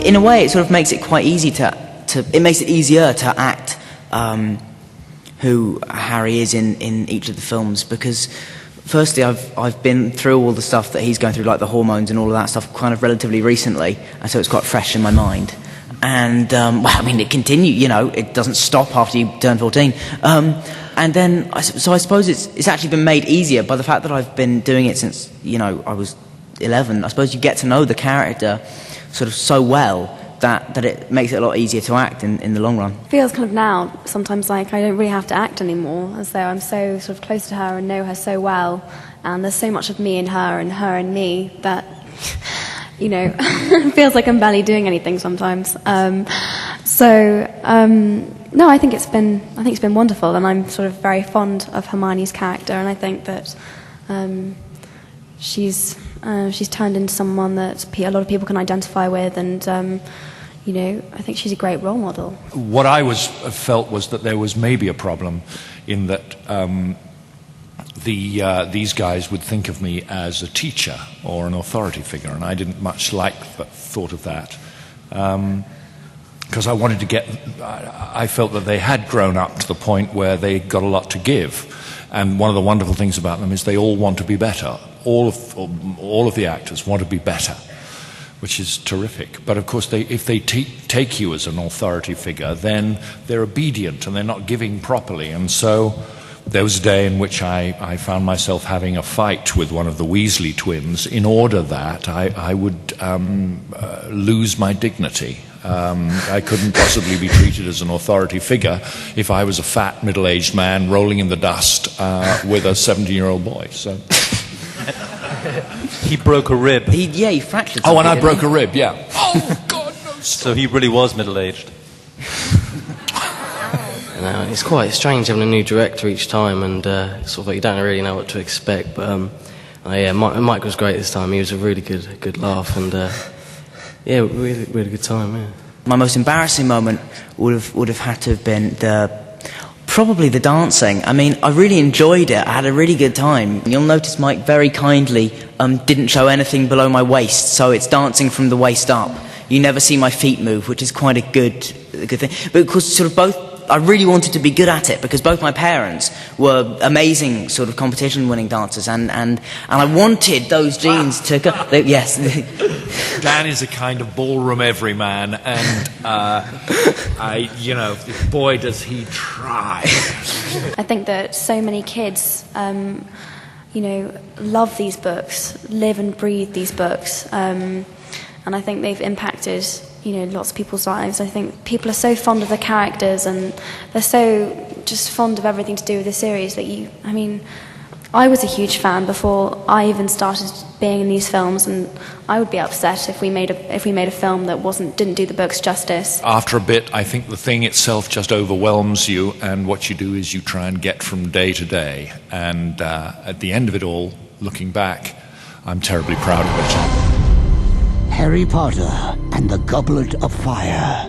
in a way, it sort of makes it quite easy it makes it easier to act who Harry is in each of the films, because firstly I've been through all the stuff that he's going through, like the hormones and all of that stuff, kind of relatively recently, and so it's quite fresh in my mind. And well, I mean, it continues, it doesn't stop after you turn 14. And then, so I suppose it's actually been made easier by the fact that I've been doing it since, I was 11. I suppose you get to know the character sort of so well that it makes it a lot easier to act in the long run. It feels kind of now sometimes like I don't really have to act anymore, as though I'm so sort of close to her and know her so well, and there's so much of me in her and me that it feels like I'm barely doing anything sometimes. No, I think it's been wonderful, and I'm sort of very fond of Hermione's character, and I think that she's turned into someone that a lot of people can identify with, and I think she's a great role model. What I felt was that there was maybe a problem in that these guys would think of me as a teacher or an authority figure, and I didn't much like the thought of that, because I felt that they had grown up to the point where they got a lot to give, and one of the wonderful things about them is they all want to be better. All of the actors want to be better, which is terrific. But of course, if they take you as an authority figure, then they're obedient and they're not giving properly. And so there was a day in which I found myself having a fight with one of the Weasley twins in order that I would lose my dignity. I couldn't possibly be treated as an authority figure if I was a fat, middle-aged man rolling in the dust with a 17-year-old boy. So. He broke a rib. He fractured. Oh, and I broke a rib, yeah. Oh, God, no. So he really was middle-aged. It's quite strange having a new director each time, and sort of like you don't really know what to expect. But Mike was great this time. He was a really good laugh, and really good time. Yeah. My most embarrassing moment would have had to have been probably the dancing. I mean, I really enjoyed it. I had a really good time. You'll notice Mike very kindly didn't show anything below my waist, so it's dancing from the waist up. You never see my feet move, which is quite a good thing. But of course, sort of I really wanted to be good at it, because both my parents were amazing sort of competition-winning dancers, and I wanted those genes to go. Yes. Dan is a kind of ballroom everyman, and boy, does he try. I think that so many kids, love these books, live and breathe these books, and I think they've impacted lots of people's lives. I think people are so fond of the characters, and they're so just fond of everything to do with the series that I was a huge fan before I even started being in these films, and I would be upset if we made a film that didn't do the books justice. After a bit, I think the thing itself just overwhelms you, and what you do is you try and get from day to day. And at the end of it all, looking back, I'm terribly proud of it. Harry Potter and the Goblet of Fire.